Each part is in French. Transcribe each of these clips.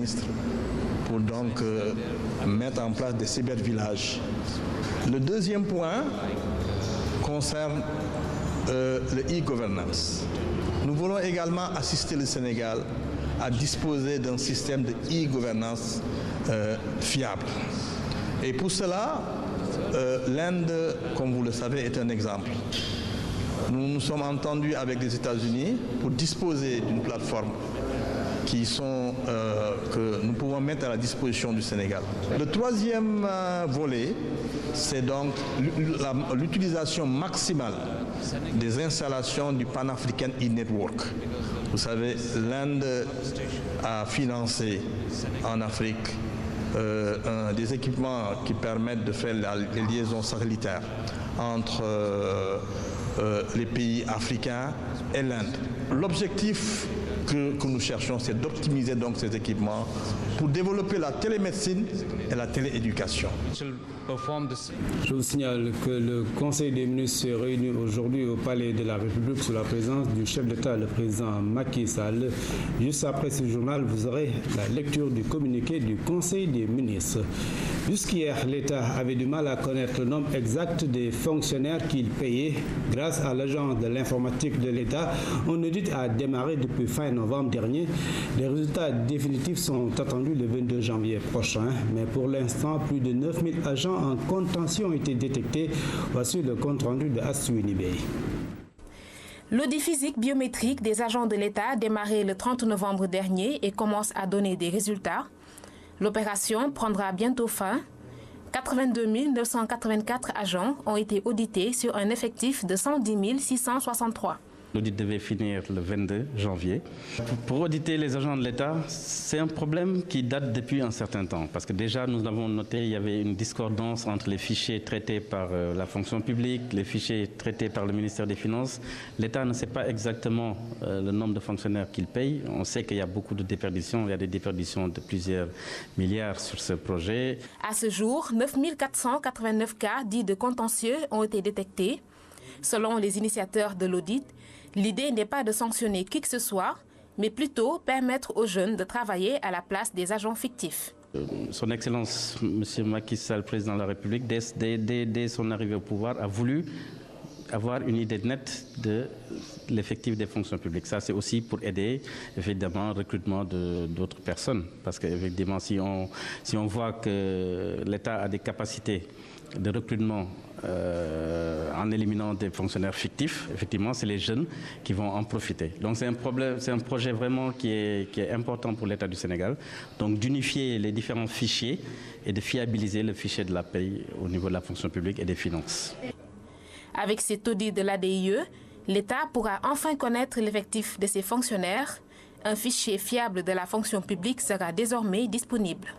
ministre pour donc mettre en place des cybervillages. Le deuxième point concerne le e-governance. Nous voulons également assister le Sénégal à disposer d'un système de e-governance fiable. Et pour cela, l'Inde, comme vous le savez, est un exemple. Nous nous sommes entendus avec les États-Unis pour disposer d'une plateforme que nous pouvons mettre à la disposition du Sénégal. Le troisième volet, c'est donc l'utilisation maximale des installations du Pan-African e-Network. Vous savez, l'Inde a financé en Afrique des équipements qui permettent de faire les liaisons satellitaires entre les pays africains et l'Inde. L'objectif que nous cherchons, c'est d'optimiser donc ces équipements pour développer la télémédecine et la télééducation. Je vous signale que le Conseil des ministres s'est réuni aujourd'hui au Palais de la République sous la présence du chef d'État, le président Macky Sall. Juste après ce journal, vous aurez la lecture du communiqué du Conseil des ministres. Jusqu'hier, l'État avait du mal à connaître le nombre exact des fonctionnaires qu'il payait. Grâce à l'agence de l'informatique de l'État, un audit a démarré depuis fin novembre dernier. Les résultats définitifs sont attendus le 22 janvier prochain. Mais pour l'instant, plus de 9000 agents en contention ont été détectés. Voici le compte-rendu de Assouni Bey. L'audit physique biométrique des agents de l'État a démarré le 30 novembre dernier et commence à donner des résultats. L'opération prendra bientôt fin. 82 984 agents ont été audités sur un effectif de 110 663. L'audit devait finir le 22 janvier. Pour auditer les agents de l'État, c'est un problème qui date depuis un certain temps. Parce que déjà, nous avons noté qu'il y avait une discordance entre les fichiers traités par la fonction publique, les fichiers traités par le ministère des Finances. L'État ne sait pas exactement le nombre de fonctionnaires qu'il paye. On sait qu'il y a beaucoup de déperditions. Il y a des déperditions de plusieurs milliards sur ce projet. À ce jour, 9 489 cas dits de contentieux ont été détectés. Selon les initiateurs de l'audit, l'idée n'est pas de sanctionner qui que ce soit, mais plutôt permettre aux jeunes de travailler à la place des agents fictifs. Son Excellence, M. Macky Sall, président de la République, dès son arrivée au pouvoir, a voulu avoir une idée nette de l'effectif des fonctions publiques. Ça, c'est aussi pour aider, évidemment, le recrutement d'autres personnes. Parce qu'évidemment, si on voit que l'État a des capacités de recrutement en éliminant des fonctionnaires fictifs, effectivement, c'est les jeunes qui vont en profiter. Donc c'est un projet vraiment qui est important pour l'État du Sénégal, donc d'unifier les différents fichiers et de fiabiliser le fichier de la paie au niveau de la fonction publique et des finances. Avec cet audit de l'ADIE, l'État pourra enfin connaître l'effectif de ses fonctionnaires. Un fichier fiable de la fonction publique sera désormais disponible.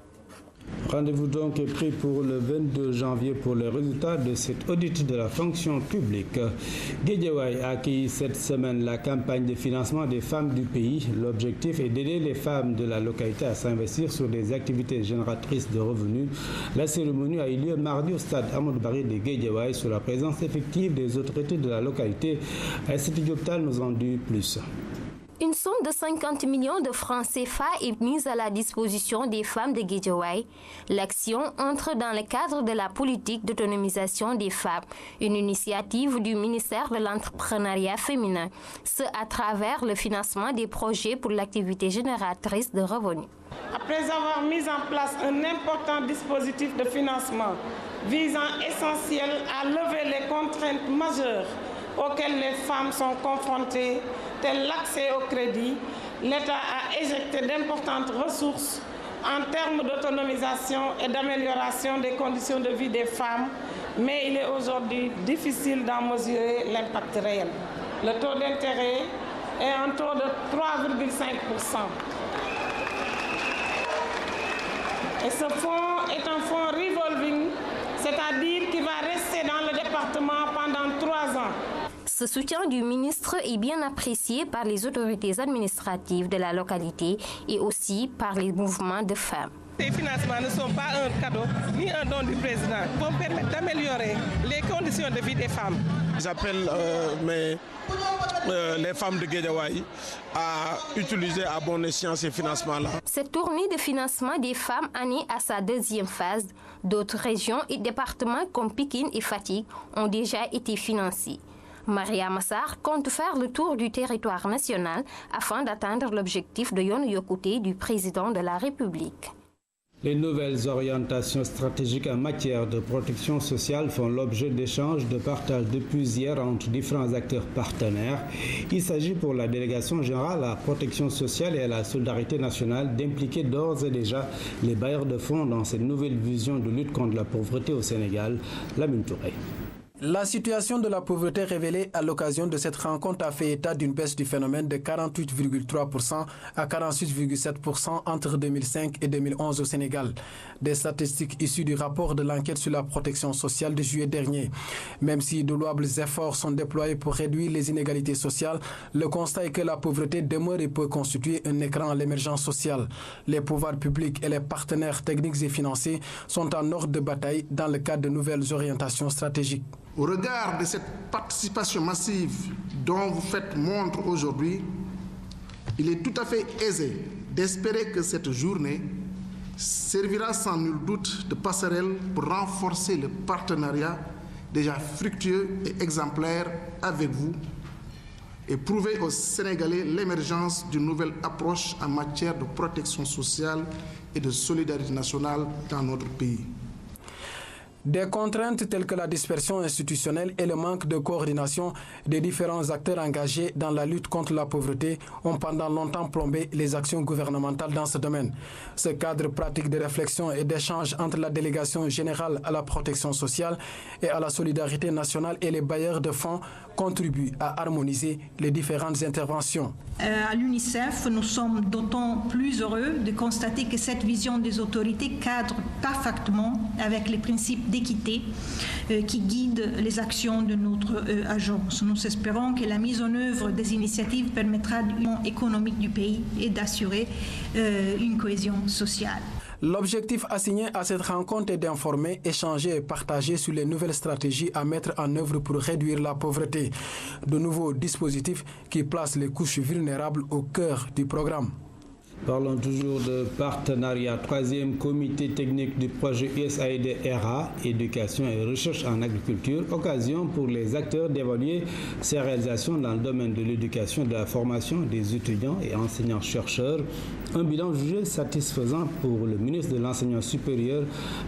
Rendez-vous donc est pris pour le 22 janvier pour les résultats de cet audit de la fonction publique. Guédiawaye a accueilli cette semaine la campagne de financement des femmes du pays. L'objectif est d'aider les femmes de la localité à s'investir sur des activités génératrices de revenus. La cérémonie a eu lieu mardi au stade Amadou Barry de Guédiawaye sous la présence effective des autorités de la localité. Aïssatou Diop Tall nous en dit plus. Une somme de 50 millions de francs CFA est mise à la disposition des femmes de Guédiawaye. L'action entre dans le cadre de la politique d'autonomisation des femmes, une initiative du ministère de l'entrepreneuriat féminin, ce à travers le financement des projets pour l'activité génératrice de revenus. Après avoir mis en place un important dispositif de financement visant essentiel à lever les contraintes majeures auxquelles les femmes sont confrontées, tel l'accès au crédit, l'État a éjecté d'importantes ressources en termes d'autonomisation et d'amélioration des conditions de vie des femmes, mais il est aujourd'hui difficile d'en mesurer l'impact réel. Le taux d'intérêt est un taux de 3,5%. Et ce fonds est un fonds revolving, c'est-à-dire qui va rester dans le département pendant 3 ans. Ce soutien du ministre est bien apprécié par les autorités administratives de la localité et aussi par les mouvements de femmes. Ces financements ne sont pas un cadeau ni un don du président. Ils vont permettre d'améliorer les conditions de vie des femmes. J'appelle les femmes de Guédiawaye à utiliser à bon escient ces financements-là. Cette tournée de financement des femmes en est à sa deuxième phase. D'autres régions et départements comme Pikine et Fatick ont déjà été financés. Maria Massar compte faire le tour du territoire national afin d'atteindre l'objectif de Yoonu Yokkute du président de la République. Les nouvelles orientations stratégiques en matière de protection sociale font l'objet d'échanges de partage depuis hier entre différents acteurs partenaires. Il s'agit pour la délégation générale à la protection sociale et à la solidarité nationale d'impliquer d'ores et déjà les bailleurs de fonds dans cette nouvelle vision de lutte contre la pauvreté au Sénégal. Lamine Touré. La situation de la pauvreté révélée à l'occasion de cette rencontre a fait état d'une baisse du phénomène de 48,3% à 46,7% entre 2005 et 2011 au Sénégal. Des statistiques issues du rapport de l'enquête sur la protection sociale de juillet dernier. Même si de louables efforts sont déployés pour réduire les inégalités sociales, le constat est que la pauvreté demeure et peut constituer un écran à l'émergence sociale. Les pouvoirs publics et les partenaires techniques et financiers sont en ordre de bataille dans le cadre de nouvelles orientations stratégiques. Au regard de cette participation massive dont vous faites montre aujourd'hui, il est tout à fait aisé d'espérer que cette journée servira sans nul doute de passerelle pour renforcer le partenariat déjà fructueux et exemplaire avec vous et prouver aux Sénégalais l'émergence d'une nouvelle approche en matière de protection sociale et de solidarité nationale dans notre pays. Des contraintes telles que la dispersion institutionnelle et le manque de coordination des différents acteurs engagés dans la lutte contre la pauvreté ont pendant longtemps plombé les actions gouvernementales dans ce domaine. Ce cadre pratique de réflexion et d'échange entre la délégation générale à la protection sociale et à la solidarité nationale et les bailleurs de fonds contribue à harmoniser les différentes interventions. À l'UNICEF, nous sommes d'autant plus heureux de constater que cette vision des autorités cadre parfaitement avec les principes d'équité qui guident les actions de notre agence. Nous espérons que la mise en œuvre des initiatives permettra l'union économique du pays et d'assurer une cohésion sociale. L'objectif assigné à cette rencontre est d'informer, échanger et partager sur les nouvelles stratégies à mettre en œuvre pour réduire la pauvreté. De nouveaux dispositifs qui placent les couches vulnérables au cœur du programme. Parlons toujours de partenariat. Troisième comité technique du projet USAID-ERA, éducation et recherche en agriculture. Occasion pour les acteurs d'évaluer ces réalisations dans le domaine de l'éducation et de la formation des étudiants et enseignants-chercheurs. Un bilan jugé satisfaisant pour le ministre de l'Enseignement supérieur,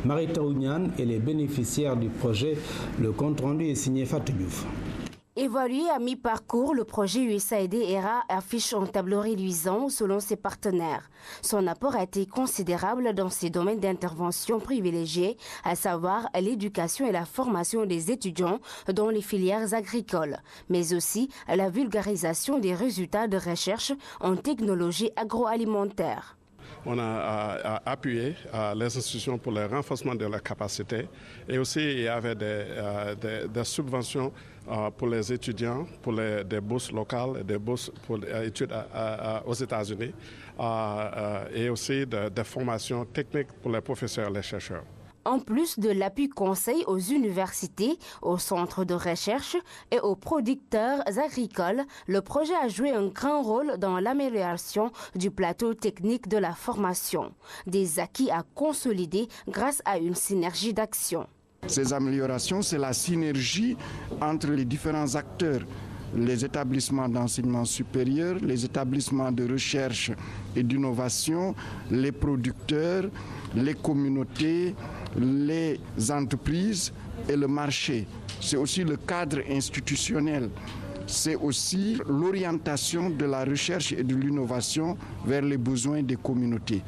Mary Teuw Niane, et les bénéficiaires du projet. Le compte-rendu est signé Fatou Diouf. Évalué à mi-parcours, le projet USAID-ERA affiche un tableau réluisant selon ses partenaires. Son apport a été considérable dans ses domaines d'intervention privilégiés, à savoir l'éducation et la formation des étudiants dans les filières agricoles, mais aussi la vulgarisation des résultats de recherche en technologie agroalimentaire. On a appuyé les institutions pour le renforcement de la capacité et aussi il y avait des subventions pour les étudiants, pour des bourses locales, des bourses pour études aux États-Unis et aussi des formations techniques pour les professeurs et les chercheurs. En plus de l'appui conseil aux universités, aux centres de recherche et aux producteurs agricoles, le projet a joué un grand rôle dans l'amélioration du plateau technique de la formation, des acquis à consolider grâce à une synergie d'action. Ces améliorations, c'est la synergie entre les différents acteurs, les établissements d'enseignement supérieur, les établissements de recherche et d'innovation, les producteurs, les communautés, les entreprises et le marché. C'est aussi le cadre institutionnel. C'est aussi l'orientation de la recherche et de l'innovation vers les besoins des communautés.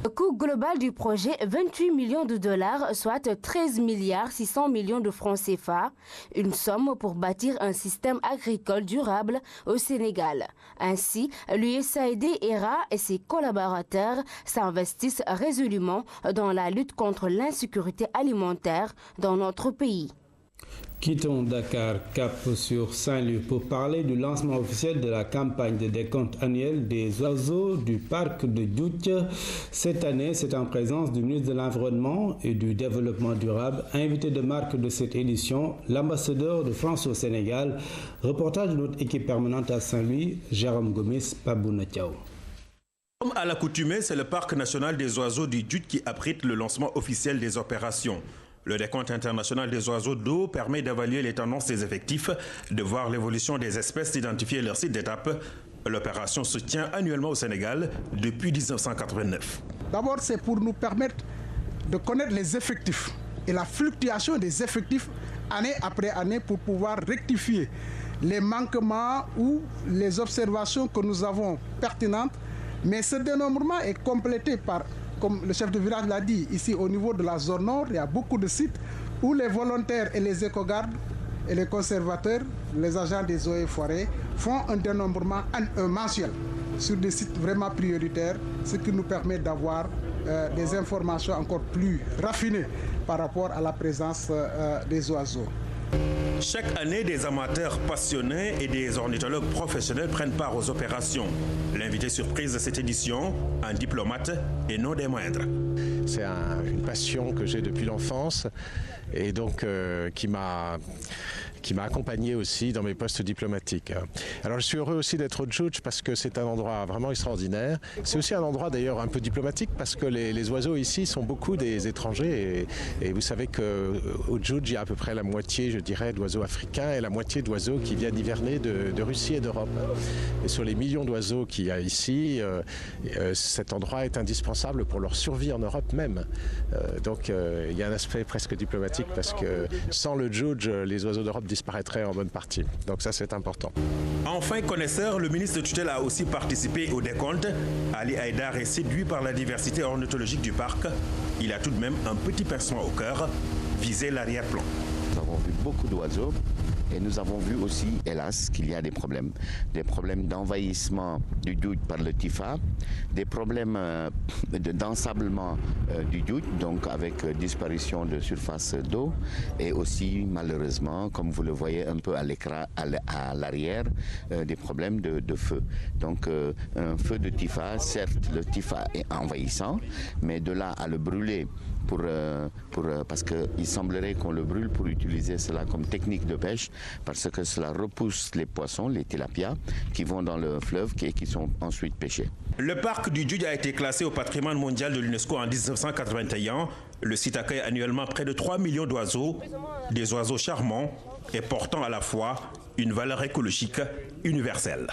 Le coût global du projet, 28 millions de dollars, soit 13 milliards 600 millions de francs CFA, une somme pour bâtir un système agricole durable au Sénégal. Ainsi, l'USAID-ERA et ses collaborateurs s'investissent résolument dans la lutte contre l'insécurité alimentaire dans notre pays. Quittons Dakar, cap sur Saint-Louis pour parler du lancement officiel de la campagne de décompte annuel des oiseaux du parc de Djoudj. Cette année, c'est en présence du ministre de l'Environnement et du Développement durable, invité de marque de cette édition, l'ambassadeur de France au Sénégal. Reportage de notre équipe permanente à Saint-Louis, Jérôme Gomis, Pabouna Thiaw. Comme à l'accoutumée, c'est le parc national des oiseaux du Djoudj qui abrite le lancement officiel des opérations. Le décompte international des oiseaux d'eau permet d'évaluer les tendances des effectifs, de voir l'évolution des espèces, d'identifier leur site d'étape. L'opération se tient annuellement au Sénégal depuis 1989. D'abord, c'est pour nous permettre de connaître les effectifs et la fluctuation des effectifs année après année pour pouvoir rectifier les manquements ou les observations que nous avons pertinentes. Mais ce dénombrement est complété par, comme le chef de village l'a dit, ici au niveau de la zone nord, il y a beaucoup de sites où les volontaires et les éco-gardes et les conservateurs, les agents des eaux et forêts, font un dénombrement mensuel sur des sites vraiment prioritaires, ce qui nous permet d'avoir des informations encore plus raffinées par rapport à la présence des oiseaux. Chaque année, des amateurs passionnés et des ornithologues professionnels prennent part aux opérations. L'invité surprise de cette édition, un diplomate et non des moindres. C'est une passion que j'ai depuis l'enfance et donc qui m'a accompagné aussi dans mes postes diplomatiques. Alors je suis heureux aussi d'être au Djoudj parce que c'est un endroit vraiment extraordinaire. C'est aussi un endroit d'ailleurs un peu diplomatique parce que les oiseaux ici sont beaucoup des étrangers et vous savez qu'au Djoudj il y a à peu près la moitié, je dirais, d'oiseaux africains et la moitié d'oiseaux qui viennent hiverner de Russie et d'Europe. Et sur les millions d'oiseaux qu'il y a ici, cet endroit est indispensable pour leur survie en Europe même. Donc il y a un aspect presque diplomatique parce que sans le Djoudj, les oiseaux d'Europe disparaîtraient en bonne partie. Donc ça, c'est important. Enfin connaisseur, le ministre de tutelle a aussi participé au décompte. Ali Haïdar est séduit par la diversité ornithologique du parc. Il a tout de même un petit pincement au cœur, viser l'arrière-plan. Nous avons vu beaucoup d'oiseaux et nous avons vu aussi, hélas, qu'il y a des problèmes d'envahissement du Djoudj par le Tifa, des problèmes d'ensablement du Djoudj, donc avec disparition de surface d'eau, et aussi malheureusement, comme vous le voyez un peu à l'écran, à l'arrière, des problèmes de feu. Donc un feu de Tifa, certes le Tifa est envahissant, mais de là à le brûler parce qu'il semblerait qu'on le brûle pour utiliser cela comme technique de pêche, parce que cela repousse les poissons, les tilapias, qui vont dans le fleuve et qui sont ensuite pêchés. Le parc du Djoudj a été classé au patrimoine mondial de l'UNESCO en 1981. Le site accueille annuellement près de 3 millions d'oiseaux, des oiseaux charmants et portant à la fois une valeur écologique universelle.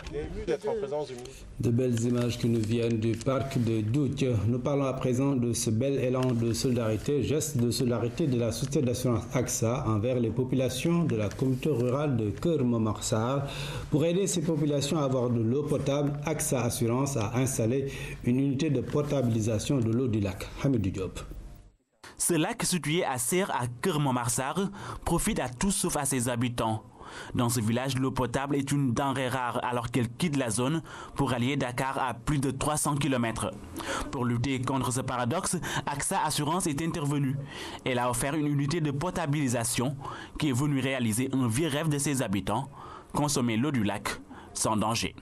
De belles images qui nous viennent du parc de Djoudj. Nous parlons à présent de ce bel élan de solidarité, geste de solidarité de la société d'assurance AXA envers les populations de la communauté rurale de Keur Momar Sarr. Pour aider ces populations à avoir de l'eau potable, AXA Assurance a installé une unité de potabilisation de l'eau du lac. Hamidou Diop. Ce lac situé à Serre à Keur Momar Sarr profite à tous sauf à ses habitants. Dans ce village, l'eau potable est une denrée rare alors qu'elle quitte la zone pour allier Dakar à plus de 300 km. Pour lutter contre ce paradoxe, AXA Assurance est intervenue. Elle a offert une unité de potabilisation qui est venue réaliser un vieux rêve de ses habitants, consommer l'eau du lac sans danger.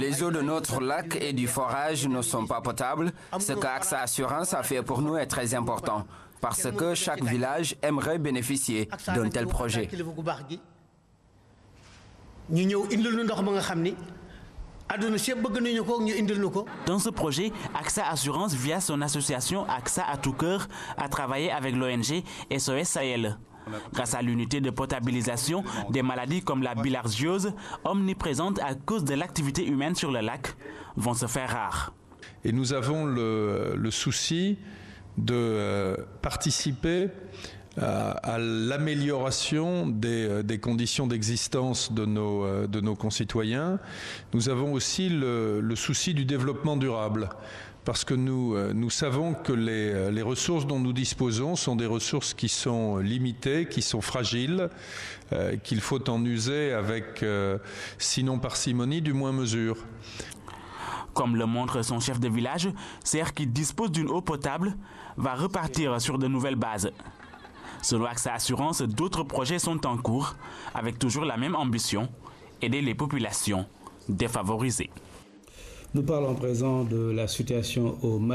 Les eaux de notre lac et du forage ne sont pas potables. Ce qu'AXA Assurance a fait pour nous est très important, parce que chaque village aimerait bénéficier d'un tel projet. Dans ce projet, AXA Assurance, via son association AXA à tout cœur, a travaillé avec l'ONG SOS Sahel. Grâce à l'unité de potabilisation, des maladies comme la bilharziose, omniprésentes à cause de l'activité humaine sur le lac, vont se faire rares. Et nous avons le souci de participer à l'amélioration des conditions d'existence de nos concitoyens. Nous avons aussi le souci du développement durable. Parce que nous savons que les ressources dont nous disposons sont des ressources qui sont limitées, qui sont fragiles, qu'il faut en user avec, sinon parcimonie, du moins mesure. Comme le montre son chef de village, Serre qui dispose d'une eau potable va repartir sur de nouvelles bases. Selon AXA Assurance, d'autres projets sont en cours avec toujours la même ambition, aider les populations défavorisées. Nous parlons à présent de la situation au Mali.